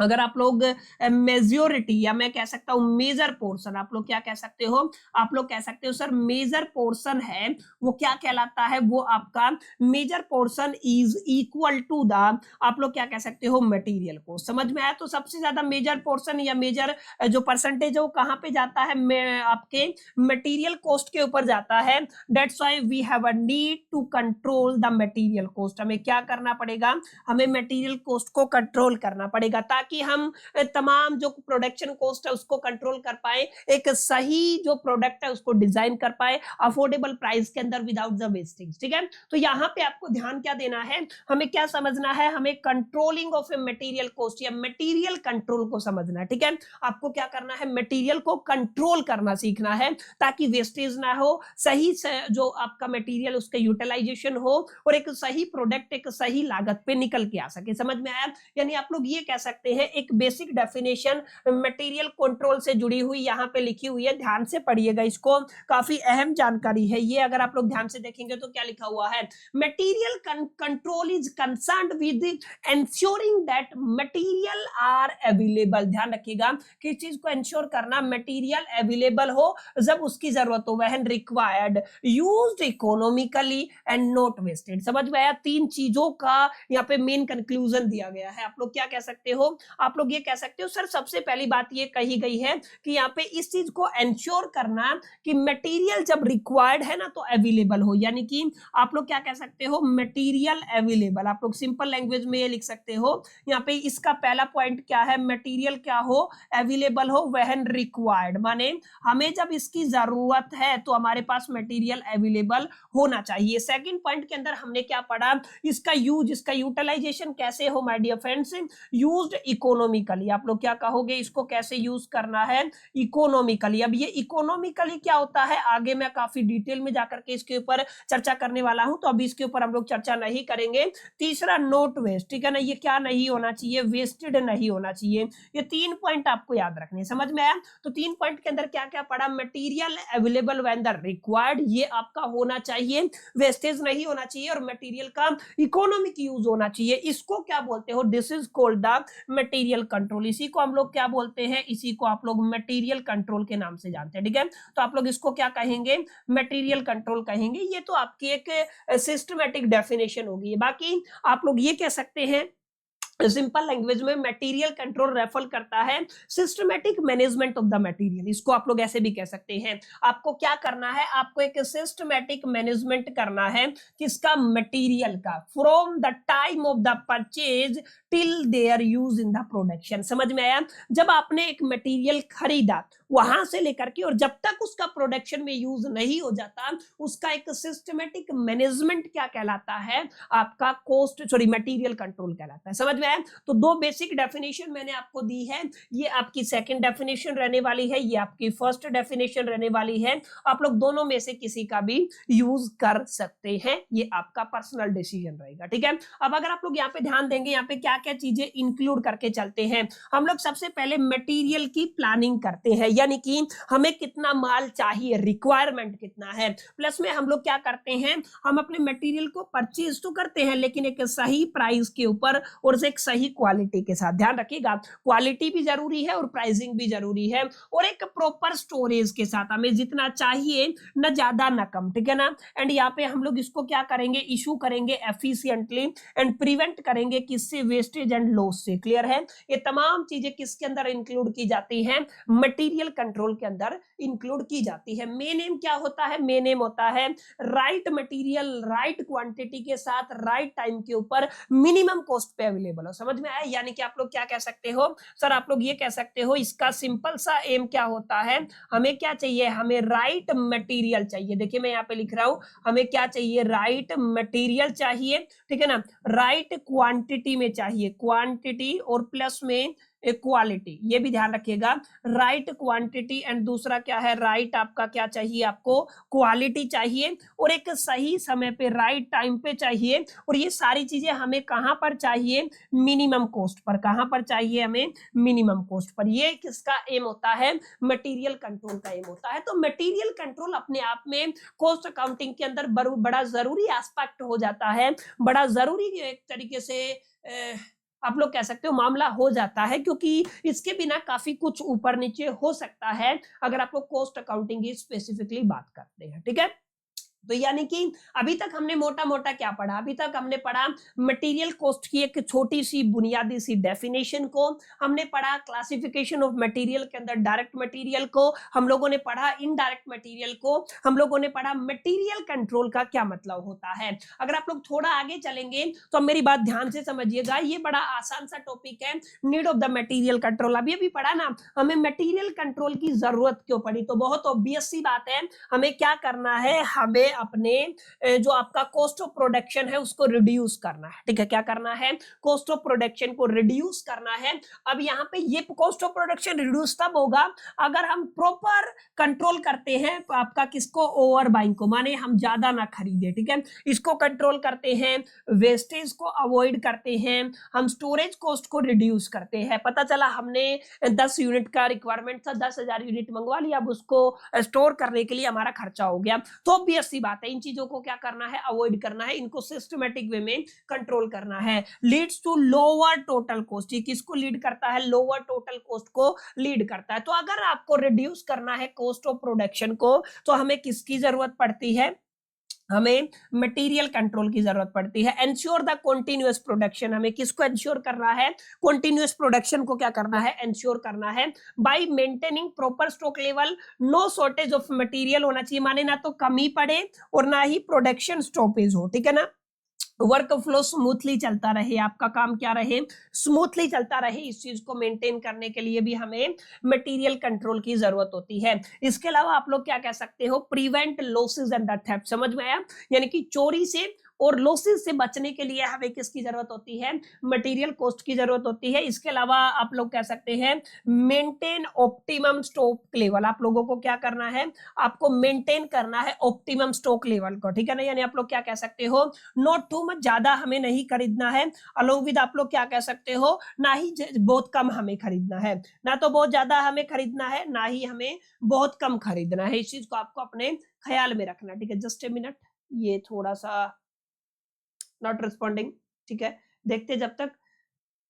अगर आप लोग मेजोरिटी या मैं कह सकता हूं मेजर पोर्शन, आप लोग क्या कह सकते हो, आप लोग कह सकते हो सर मेजर पोर्शन है वो क्या कहलाता है, वो आपका major portion is equal to the, आप लोग क्या कह सकते हो, मटेरियल को। समझ में आया, तो सबसे ज्यादा मेजर पोर्शन या मेजर जो परसेंटेज है वो कहां पे जाता है, आपके मटेरियल कॉस्ट के ऊपर जाता है। That's why we have a need to control the material cost. हमें क्या करना पड़ेगा, हमें मटेरियल कॉस्ट को कंट्रोल करना पड़ेगा ताकि हम तमाम जो प्रोडक्शन कॉस्ट है उसको कंट्रोल कर पाए, एक सही जो प्रोडक्ट है उसको डिजाइन कर पाए अफोर्डेबल प्राइस के अंदर विदाउट द वेस्टेज। ठीक है, तो यहाँ पे आपको ध्यान क्या देना है, हमें क्या समझना है, हमें controlling of a material cost या मटेरियल कंट्रोल को समझना है। ठीक है, आपको क्या करना है, मटेरियल को कंट्रोल करना सीखना है ताकि वेस्टेज ना हो, सही जो आपका मटेरियल उसका यूटिलाइजेशन हो और एक सही प्रोडक्ट एक सही लागत पे निकल के आ सके। समझ में आया, यानी आप लोग ये कह सकते हैं एक बेसिक डेफिनेशन मटेरियल कंट्रोल से जुड़ी हुई यहाँ पे लिखी हुई है, ध्यान से पढ़िएगा इसको, काफी अहम जानकारी है ये। अगर आप लोग ध्यान से देखेंगे तो क्या लिखा हुआ है, material control is concerned with ensuring that material are available. ध्यान रखिएगा किस चीज को एंश्योर करना, मटेरियल अवेलेबल हो जब उसकी जरूरत हो, when required, used economically and not wasted. समझ में आया, तीन चीजों का यहाँ पे मेन कंक्लूजन दिया गया है। आप लोग क्या कह सकते हो, आप लोग ये कह सकते हो सर सबसे पहली बात ये कही गई है कि यहाँ पे इस चीज को एंश्योर करना कि मटेरियल जब रिक्वायर्ड है ना तो अवेलेबल हो, यानी कि आप लोग क्या कह सकते हो, मटेरियल अवेलेबल। आप लोग सिंपल लैंग्वेज में ये लिख सकते हो, यहाँ पे इसका पहला पॉइंट क्या है, मटेरियल क्या हो, अवेलेबल हो व्हेन रिक्वायर्ड, माने हमें जब इसकी जरूरत है तो हमारे पास मटेरियल अवेलेबल होना चाहिए। सेकंड पॉइंट के अंदर हमने क्या पढ़ा, इसका यूज, इसका यूटिलाइजेशन कैसे हो my dear friends, used economically. आप लोग क्या कहोगे, इसको कैसे यूज करना है, इकोनॉमिकली। अब ये इकोनॉमिकली क्या होता है, आगे मैं काफी डिटेल में जाकर के इसके ऊपर चर्चा करने वाला हूं, तो अभी इसके ऊपर हम लोग चर्चा नहीं करेंगे। तीसरा, नोट वेस्ट, ठीक है ना, ये क्या नहीं होना चाहिए, वेस्टेड नहीं होना चाहिए। ये 3 पॉइंट आपको याद रखने, समझ में आया। तो 3 पॉइंट के अंदर क्या क्या पड़ा, material available when the required, ये आपका होना चाहिए, वेस्टेज नहीं होना चाहिए, और मटेरियल का इकोनॉमिक यूज होना चाहिए। इसको क्या बोलते हो, this is called the material control. इसी को हम लोग क्या बोलते हैं, इसी को आप लोग मटेरियल कंट्रोल के नाम से जानते हैं, ठीक है। तो आप लोग इसको क्या कहेंगे, मटेरियल कंट्रोल कहेंगे। ये तो आपकी एक सिस्टमैटिक डेफिनेशन होगी। बाकी आप लोग ये कह सकते हैं, सिंपल लैंग्वेज में मटेरियल कंट्रोल रेफर करता है systematic management of the material. इसको आप लोग ऐसे भी कह सकते हैं। आपको क्या करना है, आपको एक सिस्टमैटिक मैनेजमेंट करना है किसका, मटेरियल का, from the time of the purchase till their use in the production. समझ में आया। जब आपने एक मटेरियल खरीदा वहां से लेकर के और जब तक उसका प्रोडक्शन में यूज नहीं हो जाता, उसका एक सिस्टमैटिक मैनेजमेंट क्या कहलाता है, आपका मटेरियल कंट्रोल कहलाता है। समझ में आया। तो 2 बेसिक डेफिनेशन मैंने आपको दी है। ये आपकी सेकंड डेफिनेशन रहने वाली है, ये आपकी फर्स्ट डेफिनेशन रहने वाली है। आप लोग दोनों में से किसी का भी यूज कर सकते हैं, ये आपका पर्सनल डिसीजन रहेगा, ठीक है। अब अगर आप लोग यहाँ पे ध्यान देंगे, यहाँ पे क्या क्या चीजें इंक्लूड करके चलते हैं। हम लोग सबसे पहले मटेरियल की प्लानिंग करते हैं, यानी कि हमें कितना माल चाहिए, रिक्वायरमेंट कितना है। प्लस में हम लोग क्या करते हैं, हम अपने मटेरियल को परचेज तो करते हैं लेकिन एक सही प्राइस के ऊपर और एक सही क्वालिटी के साथ। ध्यान रखिएगा, क्वालिटी भी जरूरी है और प्राइसिंग भी जरूरी है, और एक प्रॉपर स्टोरेज के साथ, हमें जितना चाहिए न ज्यादा न कम, ठीक है ना। एंड यहाँ पे हम लोग इसको क्या करेंगे, इशू करेंगे एफिशिएंटली एंड प्रिवेंट करेंगे किससे, वेस्टेज एंड लॉस से। क्लियर है। ये तमाम चीजें किसके अंदर इंक्लूड की जाती है, मटेरियल कंट्रोल के अंदर इंक्लूड की जाती है। मेन एम क्या होता है, मेन एम होता है राइट मटेरियल राइट क्वांटिटी के साथ राइट टाइम के ऊपर मिनिमम कॉस्ट पे अवेलेबल हो। समझ में आया। यानी कि आप लोग क्या कह सकते हो, सर आप लोग ये कह सकते हो, इसका सिंपल सा एम क्या होता है, हमें क्या चाहिए, हमें राइट मटेरियल चाहिए। देखिए मैं यहाँ पे लिख रहा हूं, हमें क्या चाहिए, राइट मटेरियल चाहिए, ठीक है ना, राइट क्वांटिटी में चाहिए, क्वांटिटी और प्लस में क्वालिटी, ये भी ध्यान रखिएगा, राइट क्वांटिटी एंड दूसरा क्या है, राइट आपका क्या चाहिए, आपको क्वालिटी चाहिए, और एक सही समय पे राइट टाइम पे चाहिए। और ये सारी चीजें हमें कहां पर चाहिए, मिनिमम कॉस्ट पर। कहां पर चाहिए हमें, मिनिमम कॉस्ट पर। ये किसका एम होता है, मटेरियल कंट्रोल का एम होता है। तो मटेरियल कंट्रोल अपने आप में कॉस्ट अकाउंटिंग के अंदर बड़ा जरूरी एस्पेक्ट हो जाता है, बड़ा जरूरी एक तरीके से आप लोग कह सकते हो मामला हो जाता है, क्योंकि इसके बिना काफी कुछ ऊपर नीचे हो सकता है अगर आप लोग कॉस्ट अकाउंटिंग की स्पेसिफिकली बात करते हैं, ठीक है। तो यानी कि अभी तक हमने मोटा मोटा क्या पढ़ा, अभी तक हमने पढ़ा मटेरियल कॉस्ट की एक छोटी सी बुनियादी सी डेफिनेशन को, हमने पढ़ा क्लासिफिकेशन ऑफ मटेरियल के अंदर डायरेक्ट मटेरियल को, हम लोगों ने पढ़ा इनडायरेक्ट मटेरियल को, हम लोगों ने पढ़ा मटेरियल कंट्रोल का क्या मतलब होता है। अगर आप लोग थोड़ा आगे चलेंगे तो मेरी बात ध्यान से समझिएगा, ये बड़ा आसान सा टॉपिक है, need of the material control. अभी अभी पढ़ा ना, हमें मटेरियल कंट्रोल की जरूरत क्यों पड़ी, तो बहुत ऑब्वियस सी बात है, हमें क्या करना है, हमें अपने जो आपका कॉस्ट ऑफ प्रोडक्शन है उसको रिड्यूस करना है, ठीक है। क्या करना है, कॉस्ट ऑफ प्रोडक्शन को रिड्यूस करना है। अब यहाँ पे ये कॉस्ट ऑफ प्रोडक्शन रिड्यूस तब होगा अगर हम प्रॉपर कंट्रोल करते हैं आपका किसको, ओवर बाइंग को, माने हम ज्यादा ना खरीदे, ठीक है। इसको कंट्रोल करते हैं, वेस्टेज को अवॉइड करते हैं, हम स्टोरेज कॉस्ट को रिड्यूस करते हैं। पता चला हमने 10 यूनिट का रिक्वायरमेंट था, 10,000 यूनिट मंगवा लिया, अब उसको स्टोर करने के लिए हमारा खर्चा हो गया। तो ऑब्वियस सी बात है, इन चीजों को क्या करना है, अवॉइड करना है, इनको सिस्टमैटिक वे में कंट्रोल करना है। Leads to lower total cost, ये किसको लीड करता है, लोअर टोटल कॉस्ट को लीड करता है। तो अगर आपको रिड्यूस करना है कॉस्ट ऑफ प्रोडक्शन को, तो हमें किसकी जरूरत पड़ती है, हमें मटेरियल कंट्रोल की जरूरत पड़ती है। एंश्योर द कंटीन्यूअस प्रोडक्शन, हमें किसको एंश्योर करना है, कंटीन्यूअस प्रोडक्शन को क्या करना है, एंश्योर करना है by maintaining proper stock level, no shortage of material होना चाहिए, माने ना तो कमी पड़े और ना ही प्रोडक्शन स्टॉपेज हो, ठीक है ना। वर्क फ्लो स्मूथली चलता रहे, आपका काम क्या रहे, स्मूथली चलता रहे, इस चीज को मेंटेन करने के लिए भी हमें मटेरियल कंट्रोल की जरूरत होती है। इसके अलावा आप लोग क्या कह सकते हो, प्रिवेंट लॉसेस एंड थेफ्ट, समझ में आया, यानी कि चोरी से और लॉसेस से बचने के लिए हमें किसकी जरूरत होती है, मटेरियल कॉस्ट की जरूरत होती है। इसके अलावा आप लोग कह सकते हैं मेंटेन ऑप्टिमम स्टॉक लेवल, आप लोगों को क्या करना है, आपको मेंटेन करना है ऑप्टिमम स्टॉक लेवल को, ठीक है ना। यानी आप लोग क्या कह सकते हो, नॉट टू मच, ज्यादा हमें नहीं खरीदना है, अलोंग विद आप लोग क्या कह सकते हो, ना ही बहुत कम हमें खरीदना है, ना तो बहुत ज्यादा हमें खरीदना है, ना ही हमें बहुत कम खरीदना है। इस चीज को आपको अपने ख्याल में रखना, ठीक है। जस्ट ए मिनट, ये थोड़ा सा नॉट रिस्पॉन्डिंग, ठीक है, देखते जब तक।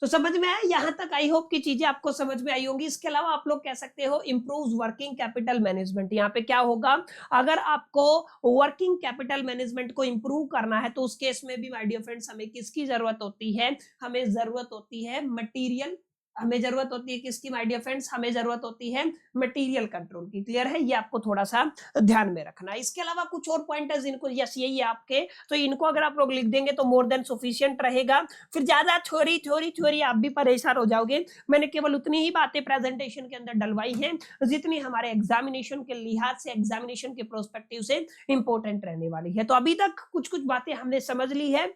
तो समझ में आया यहां तक, आई होप की चीजें आपको समझ में आई होंगी। इसके अलावा आप लोग कह सकते हो इंप्रूव वर्किंग कैपिटल मैनेजमेंट। यहाँ पे क्या होगा, अगर आपको वर्किंग कैपिटल मैनेजमेंट को इंप्रूव करना है तो उस केस में भी माय डियर फ्रेंड्स हमें किसकी जरूरत होती है, हमें जरूरत होती है मटेरियल, हमें जरूरत होती है किसकी माय डियर फ्रेंड्स, हमें जरूरत होती है मटेरियल कंट्रोल की। क्लियर है, ये आपको थोड़ा सा ध्यान में रखना है। इसके अलावा कुछ और पॉइंटर्स इनको, यस यही है आपके, तो इनको अगर आप लोग लिख देंगे तो मोर देन सफिशिएंट रहेगा। फिर ज्यादा थ्योरी थ्योरी थ्योरी आप भी परेशान हो जाओगे। मैंने केवल उतनी ही बातें प्रेजेंटेशन के अंदर डलवाई हैं जितनी हमारे एग्जामिनेशन के लिहाज से, एग्जामिनेशन के प्रोस्पेक्टिव से इंपॉर्टेंट रहने वाली है। तो अभी तक कुछ कुछ बातें हमने समझ ली है,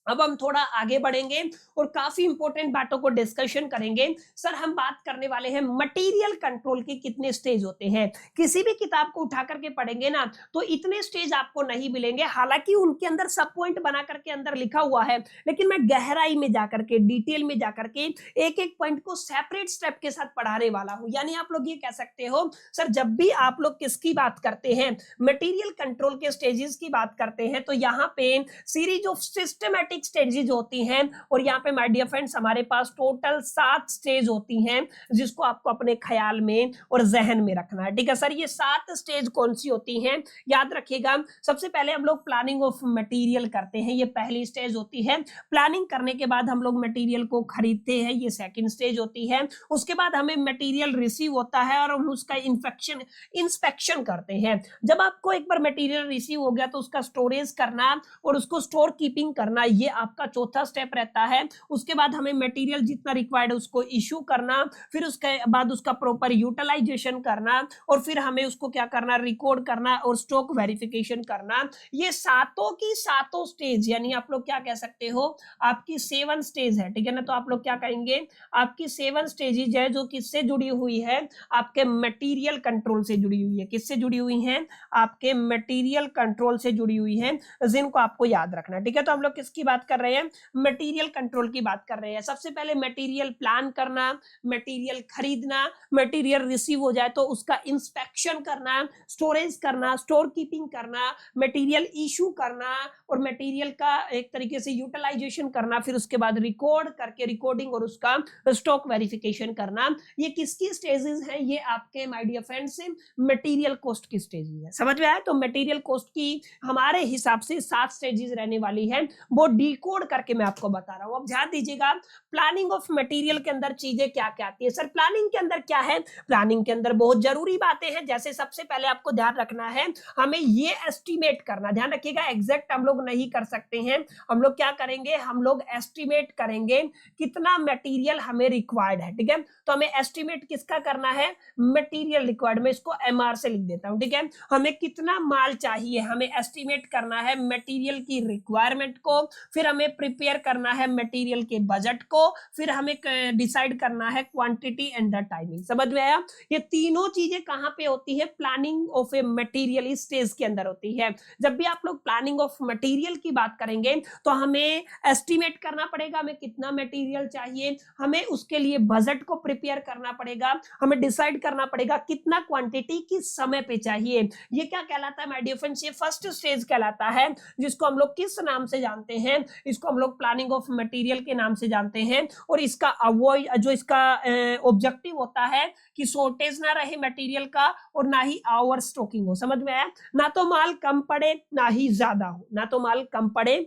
अब हम थोड़ा आगे बढ़ेंगे और काफी इंपॉर्टेंट बातों को डिस्कशन करेंगे। सर हम बात करने वाले हैं मटेरियल कंट्रोल के कितने स्टेज होते हैं। किसी भी किताब को उठा करके पढ़ेंगे ना तो इतने स्टेज आपको नहीं मिलेंगे, हालांकि उनके अंदर सब पॉइंट बना करके अंदर लिखा हुआ है, लेकिन मैं गहराई में जाकर के, डिटेल में जाकर के एक एक पॉइंट को सेपरेट स्टेप के साथ पढ़ाने वाला हूं। यानी आप लोग ये कह सकते हो सर जब भी आप लोग किसकी बात करते हैं, मटेरियल कंट्रोल के स्टेजेस की बात करते हैं, तो यहाँ पे सीरीज ऑफ सिस्टमैटिक स्टेजेस होती हैं। और यहाँ पे माय डियर फ्रेंड्स हमारे पास टोटल 7 स्टेज होती हैं, जिसको आपको अपने ख्याल में और जहन में रखना है, ठीक है। सर ये 7 स्टेज कौन सी होती हैं, याद रखिएगा। सबसे पहले हम लोग प्लानिंग ऑफ मटेरियल करते हैं, ये पहली स्टेज होती है। प्लानिंग करने के बाद हम लोग मटेरियल को खरीदते हैं, ये सेकंड स्टेज होती है। उसके बाद हमें मटेरियल रिसीव होता है और हम उसका इंस्पेक्शन करते हैं। जब आपको एक बार मटेरियल रिसीव हो गया तो उसका स्टोरेज करना और उसको स्टोर कीपिंग करना, ये आपका चौथा स्टेप रहता है। उसके बाद हमें मटेरियल जितना रिक्वायर्ड है उसको इश्यू करना, फिर उसके बाद उसका प्रॉपर यूटिलाइजेशन करना, और फिर हमें उसको क्या करना, रिकॉर्ड करना और स्टॉक वेरिफिकेशन करना। ये सातों की सातों स्टेज, यानी आप लोग क्या कह सकते हो, आपकी 7 स्टेज है, ठीक है ना। तो आप लोग क्या कहेंगे, आपकी 7 स्टेजेज है जो किससे जुड़ी हुई है, आपके मटेरियल कंट्रोल से जुड़ी हुई है। किससे जुड़ी हुई है, आपके मटेरियल कंट्रोल से जुड़ी हुई है, जिनको आपको याद रखना, ठीक है। तो हम लोग किसकी बात कर रहे हैं, मटेरियल कंट्रोल की बात कर रहे हैं। सबसे पहले मटेरियल प्लान करना, मटेरियल खरीदना, मटेरियल रिसीव हो जाए तो उसका इंस्पेक्शन करना, स्टोरेज करना, स्टोर कीपिंग करना, मटेरियल इशू करना और मटेरियल का एक तरीके से यूटिलाइजेशन करना, फिर उसके बाद रिकॉर्ड करके रिकॉर्डिंग और उसका स्टॉक वेरिफिकेशन करना। ये किसकी स्टेजेस हैं, ये आपके my dear friends material cost की स्टेजेस है। समझ में आया, तो मटेरियल कॉस्ट की हमारे हिसाब से 7 स्टेजेस रहने वाली है, वो डिकोड करके मैं आपको बता रहा हूं। अब ध्यान दीजिएगा, प्लानिंग ऑफ मटेरियल के अंदर चीजें क्या क्या आती है। सर प्लानिंग के अंदर क्या है, प्लानिंग के अंदर बहुत जरूरी बातें हैं। जैसे सबसे पहले आपको ध्यान रखना है, हमें ये एस्टिमेट करना, ध्यान रखिएगा, एग्जैक्ट हम लोग नहीं कर सकते हैं। हम लोग क्या करेंगे, हम लोग एस्टिमेट करेंगे कितना मटेरियल हमें रिक्वायर्ड है, ठीक है। तो हमें एस्टिमेट किसका करना है, मटेरियल रिक्वायर्ड, में इसको एमआर से लिख देता हूं, ठीक है। हमें कितना माल चाहिए, हमें एस्टिमेट करना है मटेरियल की रिक्वायरमेंट को, फिर हमें प्रिपेयर करना है मटेरियल के बजट को, फिर हमें डिसाइड करना है क्वांटिटी एंड द टाइमिंग। समझ में आया, ये तीनों चीजें कहां पे होती है, प्लानिंग ऑफ ए मटेरियल इस स्टेज के अंदर होती है। जब भी आप लोग प्लानिंग ऑफ मटेरियल की बात करेंगे तो हमें एस्टिमेट करना पड़ेगा हमें कितना मटेरियल चाहिए, हमें उसके लिए बजट को प्रिपेयर करना पड़ेगा, हमें डिसाइड करना पड़ेगा कितना क्वांटिटी किस समय पे चाहिए। ये क्या कहलाता है माय डियर फ्रेंड्स, ये फर्स्ट स्टेज कहलाता है, जिसको हम लोग किस नाम से जानते हैं, इसको हम लोग प्लानिंग ऑफ मटेरियल के नाम से जानते हैं। और इसका अवॉइड, जो इसका ऑब्जेक्टिव होता है कि शॉर्टेज ना रहे मटेरियल का और ना ही ओवर स्टॉकिंग हो। समझ में आया, ना तो माल कम पड़े ना ही ज्यादा हो, ना तो माल कम पड़े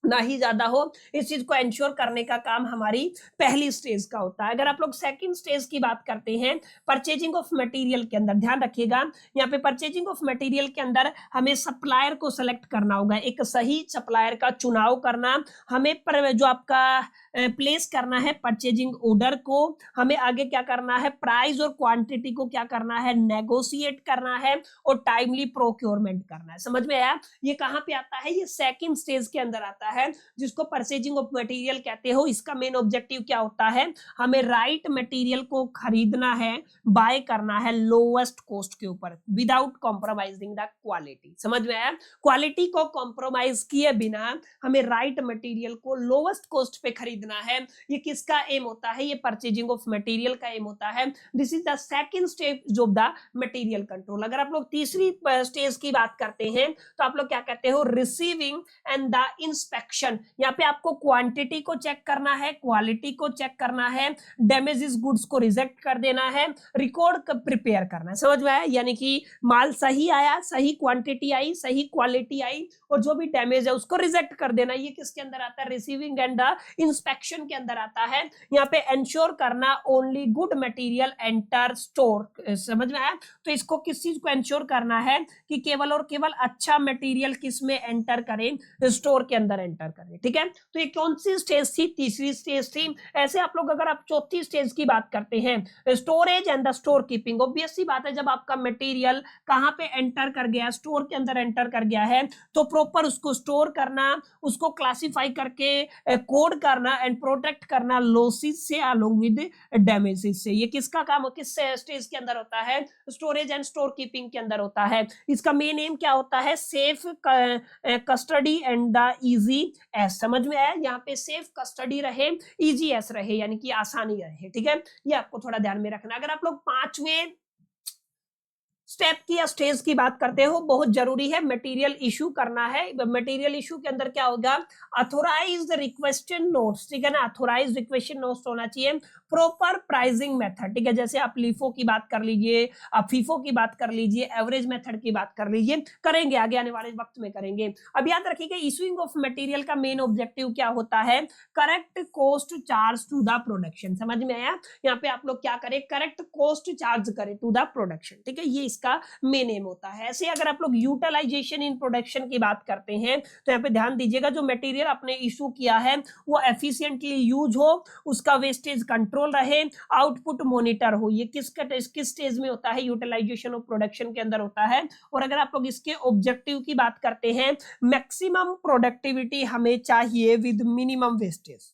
ना ही ज्यादा हो, इस चीज को एंश्योर करने का काम हमारी पहली स्टेज का होता है। अगर आप लोग सेकंड स्टेज की बात करते हैं परचेजिंग ऑफ मटेरियल के अंदर, ध्यान रखिएगा यहाँ पे परचेजिंग ऑफ मटेरियल के अंदर हमें सप्लायर को सेलेक्ट करना होगा, एक सही सप्लायर का चुनाव करना हमें, पर जो आपका प्लेस करना है परचेजिंग ऑर्डर को, हमें आगे क्या करना है, प्राइस और क्वांटिटी को क्या करना है, नेगोशिएट करना है और टाइमली प्रोक्योरमेंट करना है। समझ में आया? ये कहां पे आता है, ये सेकंड स्टेज के अंदर आता है, जिसको परचेजिंग ऑफ मटेरियल कहते हो। इसका मेन ऑब्जेक्टिव क्या होता है, हमें राइट मटेरियल को खरीदना है, बाय करना है लोएस्ट कॉस्ट के ऊपर विदाउट कॉम्प्रोमाइजिंग द क्वालिटी। समझ में आया? क्वालिटी को कॉम्प्रोमाइज किए बिना हमें राइट मटेरियल को लोएस्ट कॉस्ट पे खरीदना है। ये किसका एम होता है, ये परचेजिंग ऑफ मटेरियल का एम होता है। This is the second stage of the material control. अगर आप लोग तीसरी स्टेज की बात करते हैं तो आप लोग क्या कहते हो, रिसीविंग एंड द इंस्पेक्शन। यहाँ पे आपको क्वांटिटी को चेक करना है, क्वालिटी को चेक करना है, डैमेजेस गुड्स को रिजेक्ट कर देना है, रिकॉर्ड प्रिपेयर करना है। समझ में आया? यानी कि माल सही आया, सही क्वांटिटी आई, सही क्वालिटी आई और जो भी डैमेज है उसको रिजेक्ट कर देना। ये किसके अंदर आता है, रिसीविंग एंड द इंस्पेक्शन के अंदर आता है। यहाँ पे एंश्योर करना only good material enter store. समझ में आया? तो इसको किस चीज को एंश्योर करना है कि केवल और केवल अच्छा मटेरियल किस में एंटर करें, स्टोर के अंदर एंटर करें। ठीक है, तो ये कौन सी स्टेज थी, तीसरी स्टेज थी। ऐसे आप लोग अगर आप चौथी स्टेज की बात करते हैं, storage and the storekeeping. Obvious सी बात है, जब आपका मटेरियल कहां पे एंटर कर गया, स्टोर के अंदर एंटर कर गया है, तो प्रॉपर उसको स्टोर करना, उसको क्लासिफाई करके कोड करना एंड प्रोटेक्ट करना लॉसेस से अलोंग विद डैमेजेस से। ये किसका काम, किस स्टेज के अंदर होता है, स्टोरेज एंड स्टोर कीपिंग के अंदर होता है। इसका मेन एम क्या होता है, safe custody and the easy S. समझ में आया? यहाँ पे सेफ कस्टडी रहे, इजी एस रहे, यानी कि आसानी रहे। ठीक है, ये आपको थोड़ा ध्यान में रखना। अगर आप लोग पांचवें स्टेप की या स्टेज की बात करते हो, बहुत जरूरी है, मटेरियल इशू करना है। मटेरियल इशू के अंदर क्या होगा, अथोराइज्ड रिक्वेस्टेड नोट्स। ठीक है ना, अथोराइज्ड रिक्वेस्टेड नोट्स होना चाहिए, प्रॉपर प्राइसिंग मेथड। ठीक है, जैसे आप लिफो की बात कर लीजिए, आप फीफो की बात कर लीजिए, एवरेज मेथड की बात कर लीजिए, करेंगे आगे आने वाले वक्त में करेंगे। अब याद रखिएगा, इशूइंग ऑफ मटेरियल का मेन ऑब्जेक्टिव क्या होता है, correct cost charge to the production. समझ में आया? यहाँ पे आप लोग क्या करें, करेक्ट कॉस्ट चार्ज करें टू द प्रोडक्शन। ठीक है, ये इसका मेन एम होता है। ऐसे अगर आप लोग यूटिलाइजेशन इन प्रोडक्शन की बात करते हैं तो यहाँ पे ध्यान दीजिएगा, जो मटेरियल आपने इशू किया है वो एफिशिएंटली यूज हो, उसका वेस्टेज कंट्रोल रहे, आउटपुट मॉनिटर हो। ये किस स्टेज में होता है, यूटिलाइजेशन ऑफ प्रोडक्शन के अंदर होता है। और अगर आप लोग इसके ऑब्जेक्टिव की बात करते हैं, मैक्सिमम प्रोडक्टिविटी हमें चाहिए विद मिनिमम वेस्टेज।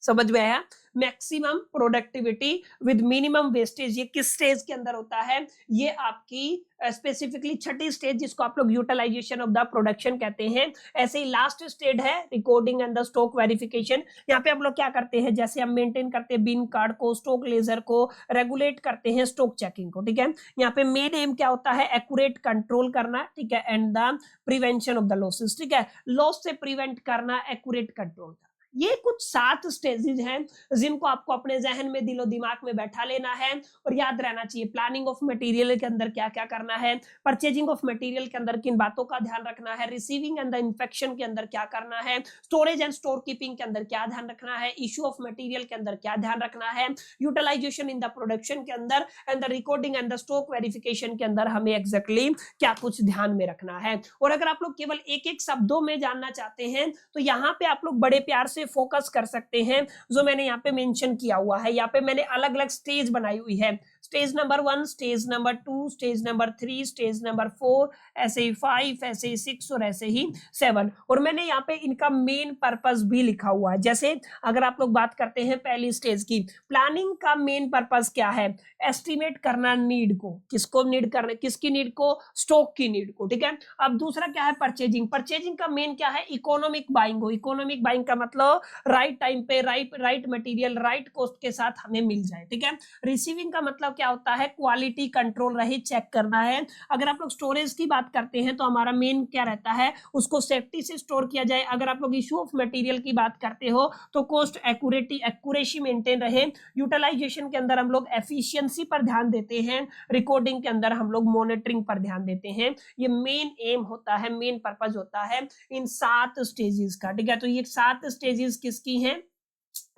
समझ में आया? Maximum productivity with minimum wastage, ये किस स्टेज के अंदर होता है, ये आपकी स्पेसिफिकली छठी स्टेज, जिसको आप लोग यूटिलाइजेशन ऑफ द प्रोडक्शन कहते हैं। ऐसे ही लास्ट स्टेज है recording and the stock verification. यहाँ पे आप लोग क्या करते हैं, जैसे हम मेंटेन करते हैं बिन कार्ड को, स्टॉक लेजर को, रेगुलेट करते हैं स्टॉक चेकिंग को। ठीक है, यहाँ पे मेन एम क्या होता है, एक्यूरेट कंट्रोल करना। ठीक है, and the prevention of the losses. ठीक है, लॉस से प्रिवेंट करना, एक्यूरेट कंट्रोल। ये कुछ 7 स्टेजेस हैं जिनको आपको अपने जहन में, दिलो दिमाग में बैठा लेना है और याद रहना चाहिए। प्लानिंग ऑफ मटेरियल के अंदर क्या क्या करना है, परचेजिंग ऑफ मटेरियल के अंदर किन बातों का ध्यान रखना है, रिसीविंग एंड द इंफेक्शन के अंदर क्या करना है, स्टोरेज एंड स्टोर कीपिंग के अंदर क्या ध्यान रखना है, इशू ऑफ मटेरियल के अंदर क्या ध्यान रखना है, यूटिलाइजेशन इन द प्रोडक्शन के अंदर and the recording and the stock verification के अंदर हमें एग्जैक्टली क्या कुछ ध्यान में रखना है। और अगर आप लोग केवल एक एक शब्दों में जानना चाहते हैं तो यहाँ पे आप लोग बड़े प्यार से फोकस कर सकते हैं, जो मैंने यहाँ पे मेंशन किया हुआ है। यहाँ पे मैंने अलग अलग स्टेज बनाई हुई है, stage number 1, stage number 2, stage number 3, stage number 4, ऐसे ही 5, ऐसे ही 6 और ऐसे ही 7। और मैंने यहाँ पे इनका मेन पर्पस भी लिखा हुआ है। जैसे अगर आप लोग बात करते हैं पहली स्टेज की, प्लानिंग का मेन पर्पस क्या है, एस्टिमेट करना नीड को, किसको नीड करना, किसकी नीड को, स्टॉक की नीड को। ठीक है, अब दूसरा क्या है, परचेजिंग। परचेजिंग का मेन क्या है, इकोनॉमिक बाइंग हो। इकोनॉमिक बाइंग का मतलब राइट टाइम पे राइट मटेरियल राइट कॉस्ट के साथ हमें मिल जाए। ठीक है, रिसीविंग का मतलब क्या होता है, क्वालिटी कंट्रोल रहे, चेक करना है। अगर आप लोग स्टोरेज की बात करते हैं तो हमारा मेन क्या रहता है, उसको सेफ्टी से स्टोर किया जाए। अगर आप लोग इशू ऑफ मटेरियल की बात करते हो तो कॉस्ट एक्यूरेसी मेंटेन रहे। यूटिलाइजेशन के अंदर हम लोग एफिशिएंसी पर ध्यान देते हैं। रिकॉर्डिंग के अंदर हम लोग मॉनिटरिंग पर ध्यान देते हैं। ये मेन एम होता है, मेन पर्पज होता है इन 7 स्टेजेस का, ठीक है। तो ये 7 स्टेजेस किसकी हैं,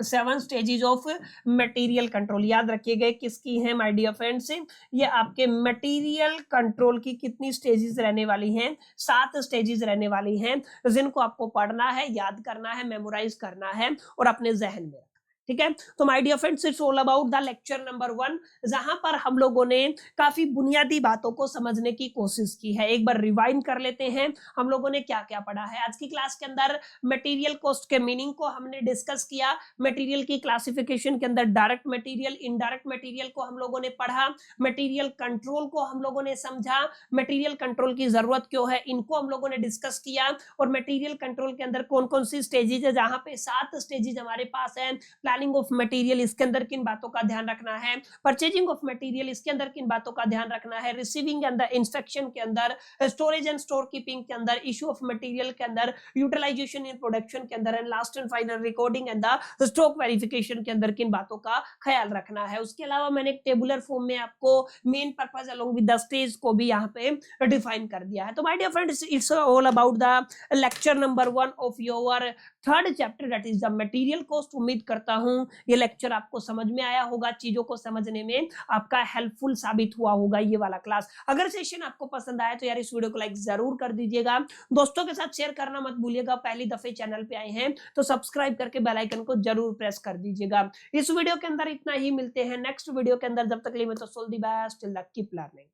7 स्टेजेस ऑफ मटेरियल कंट्रोल, याद रखिएगा किसकी है माय डियर फ्रेंड्स, ये आपके मटेरियल कंट्रोल की कितनी स्टेजेस रहने वाली हैं, 7 स्टेजेस रहने वाली हैं, जिनको आपको पढ़ना है, याद करना है, मेमोराइज करना है और अपने जहन में, ठीक है। तो my dear friends, it's all about the lecture number 1, जहां पर हम लोगों ने काफी बुनियादी बातों को समझने की कोशिश की है। एक बार रिवाइंड कर लेते हैं, हम लोगों ने क्या क्या पढ़ा है। आज की क्लास के अंदर मटेरियल कॉस्ट के मीनिंग को हमने डिस्कस किया। मटेरियल की क्लासिफिकेशन के अंदर डायरेक्ट मटेरियल, इनडायरेक्ट मटेरियल को हम लोगों ने पढ़ा। मटेरियल कंट्रोल को हम लोगों ने समझा, मटेरियल कंट्रोल की जरूरत क्यों है, इनको हम लोगों ने डिस्कस किया। और मटेरियल कंट्रोल के अंदर कौन कौन सी स्टेजेज है, जहां पे 7 स्टेजेज हमारे पास है। प्लानिंग ऑफ मटेरियल, इसके अंदर किन बातों का ध्यान रखना है। परचेजिंग ऑफ मटेरियल, इसके अंदर किन बातों का ध्यान रखना है। रिसीविंग के अंदर, इंस्पेक्शन के अंदर, स्टोरेज एंड स्टोर कीपिंग के अंदर, इशू ऑफ मटेरियल के अंदर, यूटिलाइजेशन इन प्रोडक्शन के अंदर, and last and final recording and the stock verification के अंदर किन बातों का ख्याल रखना है। उसके अलावा मैंने एक टेबुलर फॉर्म में आपको main purpose along with the stage को भी यहाँ पे डिफाइन कर दिया है। तो my dear friends, it's all about the lecture number 1 your योर 3rd chapter, that is the material cost. उम्मीद करता हूं ये लेक्चर आपको समझ में आया होगा, चीजों को समझने में आपका हेल्पफुल साबित हुआ होगा ये वाला क्लास। अगर सेशन आपको पसंद आया तो यार इस वीडियो को लाइक जरूर कर दीजिएगा, दोस्तों के साथ शेयर करना मत भूलिएगा। पहली दफे चैनल पे आए हैं तो सब्सक्राइब करके बेल आइकन को जरूर प्रेस कर दीजिएगा। इस वीडियो के अंदर इतना ही, मिलते हैं नेक्स्ट वीडियो के अंदर। जब तक के लिए मैं तो so all the best, keep learning.